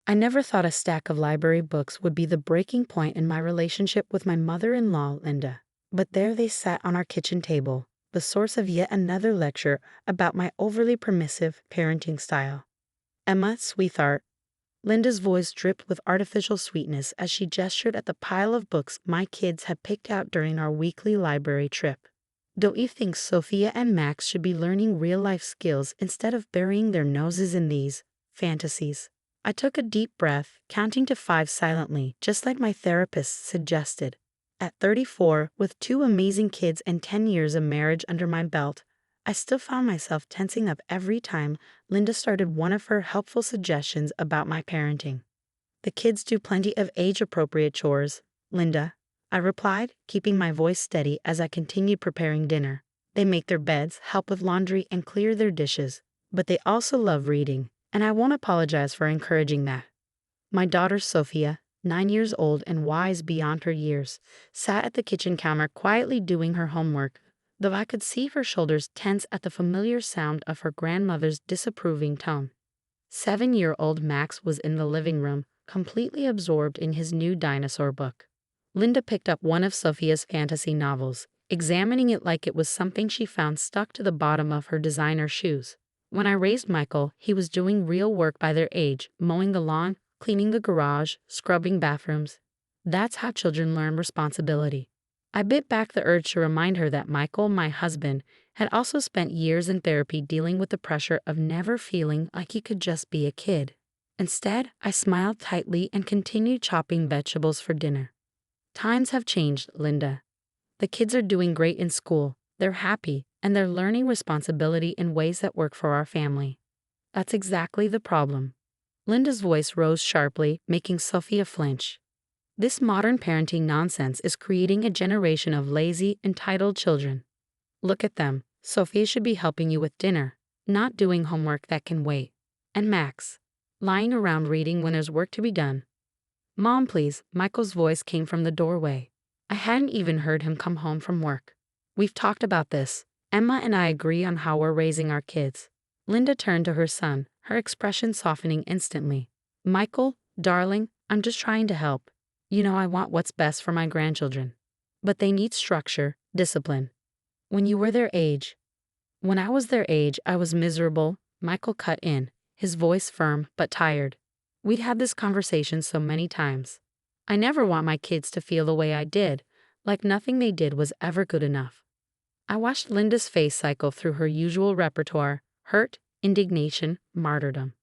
I never thought a stack of library books would be the breaking point in my relationship with my mother-in-law, Linda. But there they sat on our kitchen table, the source of yet another lecture about my overly permissive parenting style. Emma, sweetheart. Linda's voice dripped with artificial sweetness as she gestured at the pile of books my kids had picked out during our weekly library trip. Don't you think Sophia and Max should be learning real-life skills instead of burying their noses in these fantasies? I took a deep breath, counting to 5 silently, just like my therapist suggested. At 34, with 2 amazing kids and 10 years of marriage under my belt, I still found myself tensing up every time Linda started one of her helpful suggestions about my parenting. The kids do plenty of age-appropriate chores, Linda, I replied, keeping my voice steady as I continued preparing dinner. They make their beds, help with laundry, and clear their dishes. But they also love reading, and I won't apologize for encouraging that. My daughter Sophia, 9 years old and wise beyond her years, sat at the kitchen counter quietly doing her homework, though I could see her shoulders tense at the familiar sound of her grandmother's disapproving tone. 7-year-old Max was in the living room, completely absorbed in his new dinosaur book. Linda picked up one of Sophia's fantasy novels, examining it like it was something she found stuck to the bottom of her designer shoes. When I raised Michael, he was doing real work by their age, mowing the lawn, cleaning the garage, scrubbing bathrooms. That's how children learn responsibility. I bit back the urge to remind her that Michael, my husband, had also spent years in therapy dealing with the pressure of never feeling like he could just be a kid. Instead, I smiled tightly and continued chopping vegetables for dinner. Times have changed, Linda. The kids are doing great in school, they're happy, and they're learning responsibility in ways that work for our family. That's exactly the problem. Linda's voice rose sharply, making Sophia flinch. This modern parenting nonsense is creating a generation of lazy, entitled children. Look at them. Sophia should be helping you with dinner, not doing homework that can wait. And Max, lying around reading when there's work to be done. Mom, please, Michael's voice came from the doorway. I hadn't even heard him come home from work. We've talked about this. Emma and I agree on how we're raising our kids. Linda turned to her son, her expression softening instantly. Michael, darling, I'm just trying to help. You know I want what's best for my grandchildren. But they need structure, discipline. When you were their age. When I was their age, I was miserable, Michael cut in, his voice firm but tired. We'd had this conversation so many times. I never want my kids to feel the way I did, like nothing they did was ever good enough. I watched Linda's face cycle through her usual repertoire: hurt, indignation, martyrdom.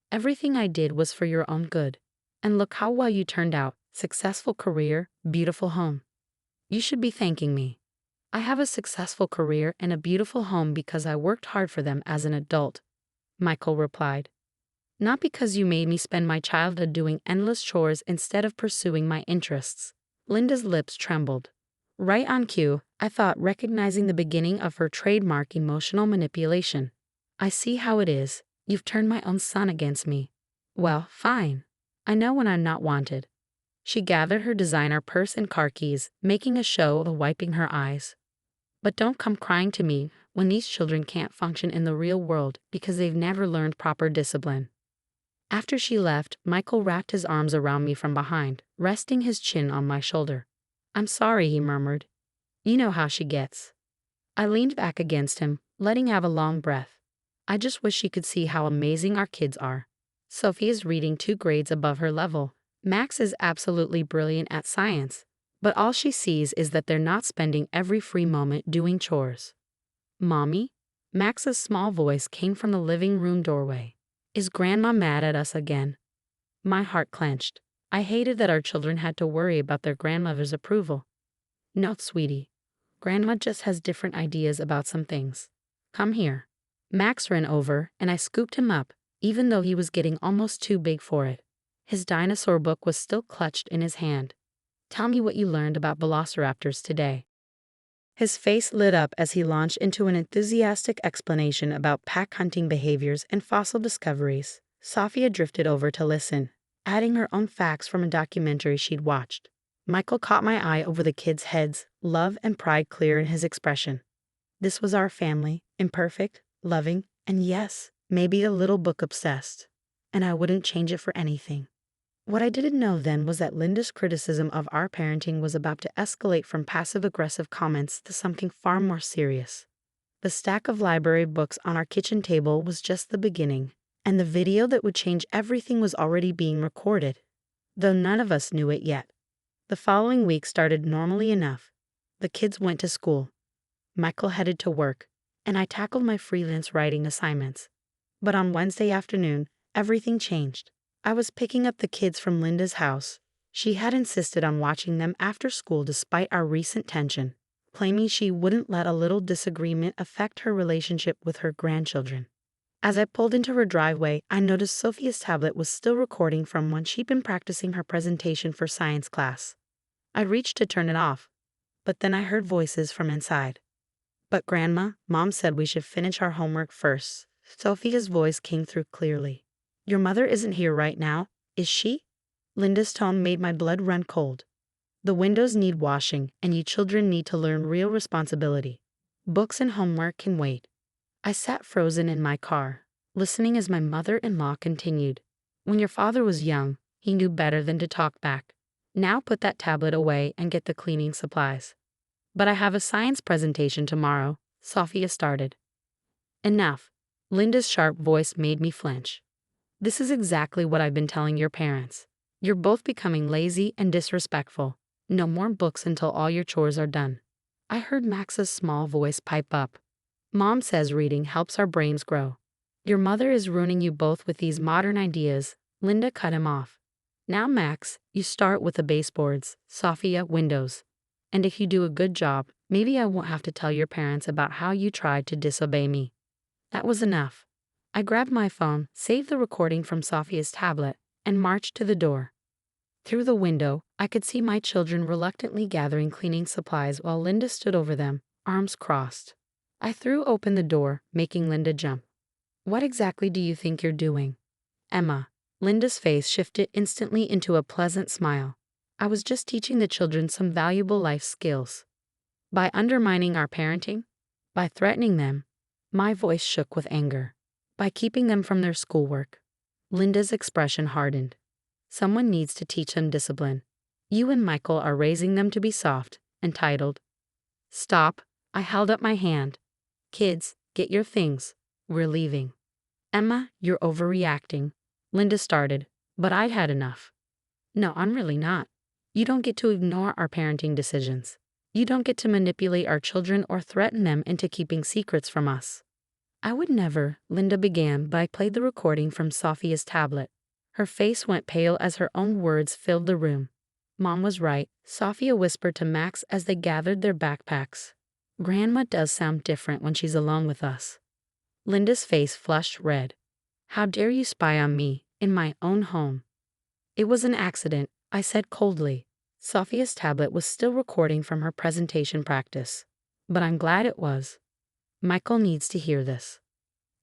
Everything I did was for your own good. And look how well you turned out: successful career, beautiful home. You should be thanking me. I have a successful career and a beautiful home because I worked hard for them as an adult, Michael replied. Not because you made me spend my childhood doing endless chores instead of pursuing my interests. Linda's lips trembled. Right on cue, I thought, recognizing the beginning of her trademark emotional manipulation. I see how it is. You've turned my own son against me. Well, fine. I know when I'm not wanted. She gathered her designer purse and car keys, making a show of wiping her eyes. But don't come crying to me when these children can't function in the real world because they've never learned proper discipline. After she left, Michael wrapped his arms around me from behind, resting his chin on my shoulder. I'm sorry, he murmured. You know how she gets. I leaned back against him, letting out a long breath. I just wish she could see how amazing our kids are. Sophie is reading 2 grades above her level. Max is absolutely brilliant at science, but all she sees is that they're not spending every free moment doing chores. Mommy? Max's small voice came from the living room doorway. Is Grandma mad at us again? My heart clenched. I hated that our children had to worry about their grandmother's approval. No, sweetie. Grandma just has different ideas about some things. Come here. Max ran over, and I scooped him up, even though he was getting almost too big for it. His dinosaur book was still clutched in his hand. Tell me what you learned about velociraptors today. His face lit up as he launched into an enthusiastic explanation about pack hunting behaviors and fossil discoveries. Sophia drifted over to listen, adding her own facts from a documentary she'd watched. Michael caught my eye over the kids' heads, love and pride clear in his expression. This was our family, imperfect, loving, and yes, maybe a little book obsessed. And I wouldn't change it for anything. What I didn't know then was that Linda's criticism of our parenting was about to escalate from passive-aggressive comments to something far more serious. The stack of library books on our kitchen table was just the beginning, and the video that would change everything was already being recorded, though none of us knew it yet. The following week started normally enough. The kids went to school. Michael headed to work, and I tackled my freelance writing assignments. But on Wednesday afternoon, everything changed. I was picking up the kids from Linda's house. She had insisted on watching them after school despite our recent tension, claiming she wouldn't let a little disagreement affect her relationship with her grandchildren. As I pulled into her driveway, I noticed Sophia's tablet was still recording from when she'd been practicing her presentation for science class. I reached to turn it off, but then I heard voices from inside. "But Grandma, Mom said we should finish our homework first." Sophia's voice came through clearly. "Your mother isn't here right now, is she?" Linda's tone made my blood run cold. "The windows need washing, and you children need to learn real responsibility. Books and homework can wait." I sat frozen in my car, listening as my mother-in-law continued. "When your father was young, he knew better than to talk back. Now put that tablet away and get the cleaning supplies." "But I have a science presentation tomorrow," Sophia started. "Enough." Linda's sharp voice made me flinch. "This is exactly what I've been telling your parents. You're both becoming lazy and disrespectful. No more books until all your chores are done." I heard Max's small voice pipe up. "Mom says reading helps our brains grow." "Your mother is ruining you both with these modern ideas," Linda cut him off. "Now, Max, you start with the baseboards, Sophia, windows. And if you do a good job, maybe I won't have to tell your parents about how you tried to disobey me." That was enough. I grabbed my phone, saved the recording from Sophia's tablet, and marched to the door. Through the window, I could see my children reluctantly gathering cleaning supplies while Linda stood over them, arms crossed. I threw open the door, making Linda jump. "What exactly do you think you're doing?" "Emma." Linda's face shifted instantly into a pleasant smile. "I was just teaching the children some valuable life skills." "By undermining our parenting? By threatening them?" My voice shook with anger. "By keeping them from their schoolwork." Linda's expression hardened. "Someone needs to teach them discipline. You and Michael are raising them to be soft, entitled." "Stop." I held up my hand. "Kids, get your things. We're leaving." "Emma, you're overreacting," Linda started, but I'd had enough. "No, I'm really not. You don't get to ignore our parenting decisions. You don't get to manipulate our children or threaten them into keeping secrets from us." "I would never," Linda began, but I played the recording from Sophia's tablet. Her face went pale as her own words filled the room. "Mom was right," Sophia whispered to Max as they gathered their backpacks. "Grandma does sound different when she's alone with us." Linda's face flushed red. "How dare you spy on me, in my own home?" "It was an accident," I said coldly. Sophia's tablet was still recording from her presentation practice. "But I'm glad it was. Michael needs to hear this."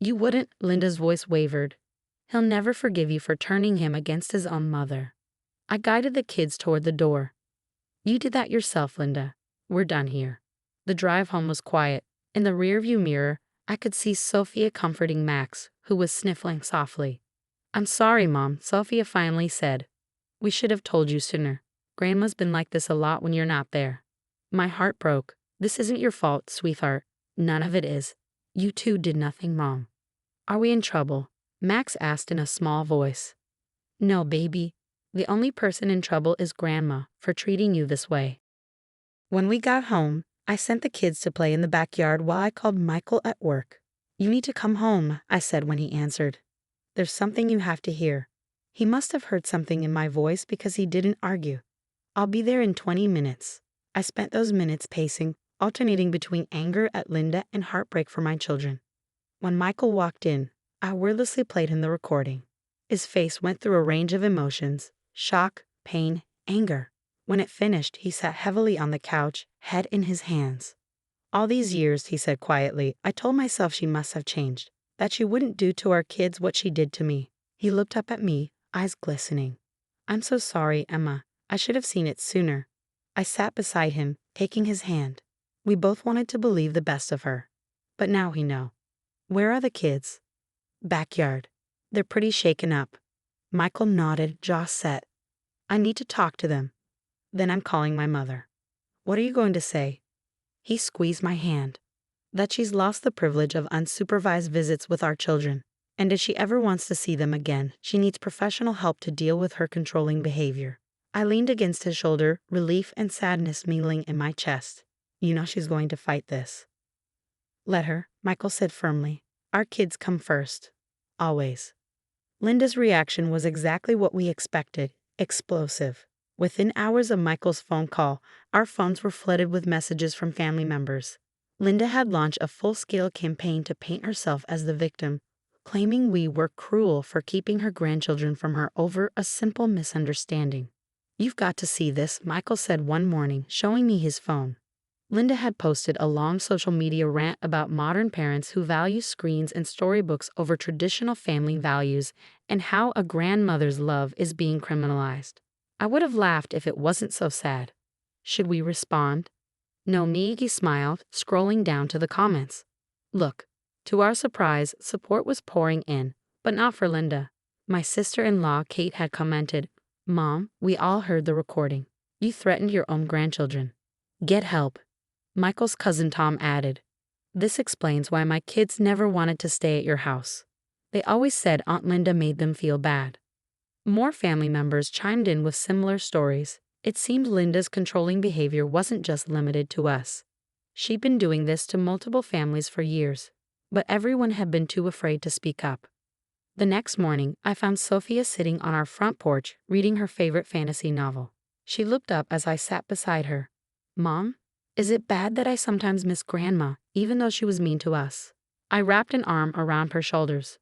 "You wouldn't," Linda's voice wavered. "He'll never forgive you for turning him against his own mother." I guided the kids toward the door. "You did that yourself, Linda. We're done here." The drive home was quiet. In the rearview mirror, I could see Sophia comforting Max, who was sniffling softly. "I'm sorry, Mom," Sophia finally said. "We should have told you sooner. Grandma's been like this a lot when you're not there." My heart broke. "This isn't your fault, sweetheart. None of it is. You two did nothing wrong." "Are we in trouble?" Max asked in a small voice. "No, baby. The only person in trouble is Grandma for treating you this way." When we got home, I sent the kids to play in the backyard while I called Michael at work. "You need to come home," I said when he answered. "There's something you have to hear." He must have heard something in my voice because he didn't argue. "I'll be there in 20 minutes. I spent those minutes pacing, alternating between anger at Linda and heartbreak for my children. When Michael walked in, I wordlessly played him the recording. His face went through a range of emotions: shock, pain, anger. When it finished, he sat heavily on the couch, head in his hands. "All these years," he said quietly, "I told myself she must have changed, that she wouldn't do to our kids what she did to me." He looked up at me, eyes glistening. "I'm so sorry, Emma. I should have seen it sooner." I sat beside him, taking his hand. We both wanted to believe the best of her. But now we know. "Where are the kids?" "Backyard. They're pretty shaken up." Michael nodded, jaw set. I need to talk to them. Then I'm calling my mother. What are you going to say? He squeezed my hand. That she's lost the privilege of unsupervised visits with our children, and if she ever wants to see them again, she needs professional help to deal with her controlling behavior. I leaned against his shoulder, relief and sadness mingling in my chest. You know she's going to fight this. Let her, Michael said firmly. Our kids come first. Always. Linda's reaction was exactly what we expected, explosive. Within hours of Michael's phone call, our phones were flooded with messages from family members. Linda had launched a full-scale campaign to paint herself as the victim, claiming we were cruel for keeping her grandchildren from her over a simple misunderstanding. You've got to see this, Michael said one morning, showing me his phone. Linda had posted a long social media rant about modern parents who value screens and storybooks over traditional family values and how a grandmother's love is being criminalized. I would have laughed if it wasn't so sad. Should we respond? No, Miyagi smiled, scrolling down to the comments. Look, to our surprise, support was pouring in, but not for Linda. My sister-in-law, Kate, had commented, Mom, we all heard the recording. You threatened your own grandchildren. Get help. Michael's cousin Tom added, This explains why my kids never wanted to stay at your house. They always said Aunt Linda made them feel bad. More family members chimed in with similar stories. It seemed Linda's controlling behavior wasn't just limited to us. She'd been doing this to multiple families for years, but everyone had been too afraid to speak up. The next morning, I found Sophia sitting on our front porch reading her favorite fantasy novel. She looked up as I sat beside her. Mom? Is it bad that I sometimes miss Grandma, even though she was mean to us? I wrapped an arm around her shoulders.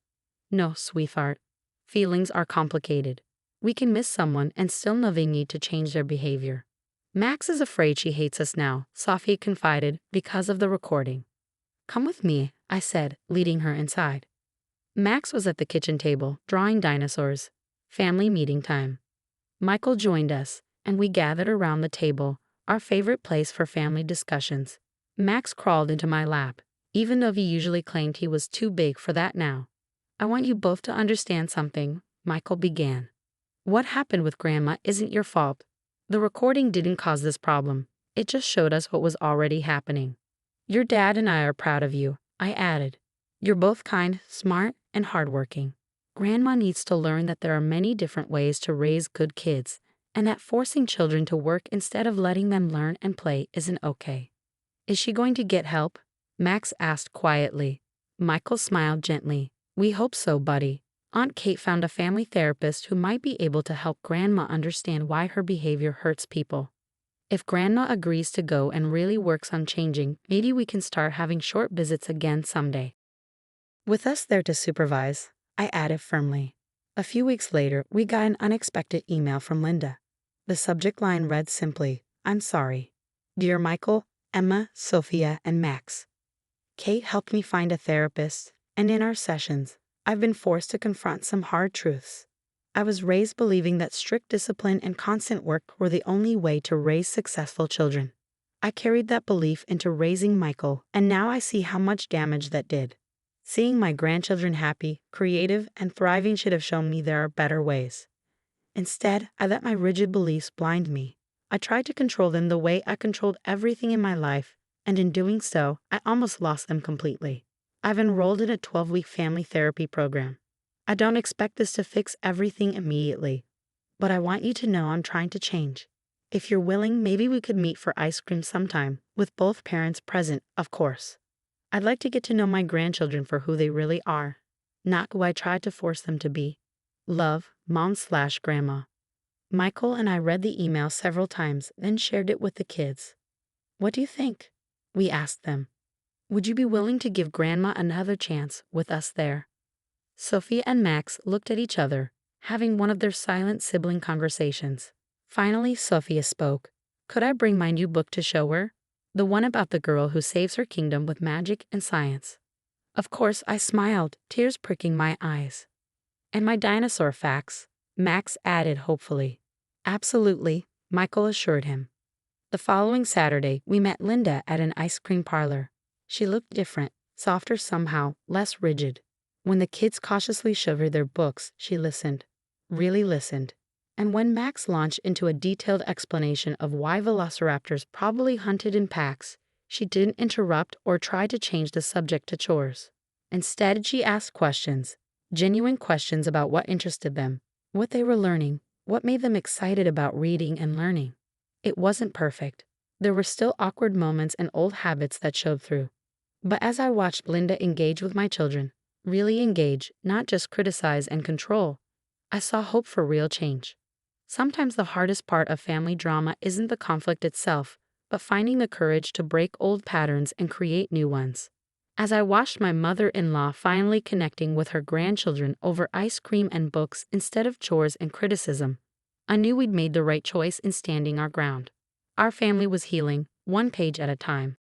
No, sweetheart. Feelings are complicated. We can miss someone and still know they need to change their behavior. Max is afraid she hates us now, Sophie confided, because of the recording. Come with me, I said, leading her inside. Max was at the kitchen table, drawing dinosaurs. Family meeting time. Michael joined us, and we gathered around the table, our favorite place for family discussions. Max crawled into my lap, even though he usually claimed he was too big for that now. I want you both to understand something, Michael began. What happened with Grandma isn't your fault. The recording didn't cause this problem. It just showed us what was already happening. Your dad and I are proud of you, I added. You're both kind, smart, and hardworking. Grandma needs to learn that there are many different ways to raise good kids, and that forcing children to work instead of letting them learn and play isn't okay. Is she going to get help? Max asked quietly. Michael smiled gently. We hope so, buddy. Aunt Kate found a family therapist who might be able to help Grandma understand why her behavior hurts people. If Grandma agrees to go and really works on changing, maybe we can start having short visits again someday. With us there to supervise, I added firmly. A few weeks later, we got an unexpected email from Linda. The subject line read simply, I'm sorry. Dear Michael, Emma, Sophia, and Max. Kate helped me find a therapist, and in our sessions, I've been forced to confront some hard truths. I was raised believing that strict discipline and constant work were the only way to raise successful children. I carried that belief into raising Michael, and now I see how much damage that did. Seeing my grandchildren happy, creative, and thriving should have shown me there are better ways. Instead, I let my rigid beliefs blind me. I tried to control them the way I controlled everything in my life, and in doing so, I almost lost them completely. I've enrolled in a 12-week family therapy program. I don't expect this to fix everything immediately, but I want you to know I'm trying to change. If you're willing, maybe we could meet for ice cream sometime, with both parents present, of course. I'd like to get to know my grandchildren for who they really are, not who I tried to force them to be. Love, Mom/Grandma. Michael and I read the email several times, then shared it with the kids. What do you think? We asked them. Would you be willing to give Grandma another chance with us there? Sophia and Max looked at each other, having one of their silent sibling conversations. Finally, Sophia spoke. Could I bring my new book to show her? The one about the girl who saves her kingdom with magic and science. Of course, I smiled, tears pricking my eyes. And my dinosaur facts, Max added hopefully. Absolutely, Michael assured him. The following Saturday, we met Linda at an ice cream parlor. She looked different, softer somehow, less rigid. When the kids cautiously showed her their books, she listened. Really listened. And when Max launched into a detailed explanation of why velociraptors probably hunted in packs, she didn't interrupt or try to change the subject to chores. Instead, she asked questions, genuine questions about what interested them, what they were learning, what made them excited about reading and learning. It wasn't perfect. There were still awkward moments and old habits that showed through. But as I watched Linda engage with my children, really engage, not just criticize and control, I saw hope for real change. Sometimes the hardest part of family drama isn't the conflict itself, but finding the courage to break old patterns and create new ones. As I watched my mother-in-law finally connecting with her grandchildren over ice cream and books instead of chores and criticism, I knew we'd made the right choice in standing our ground. Our family was healing, one page at a time.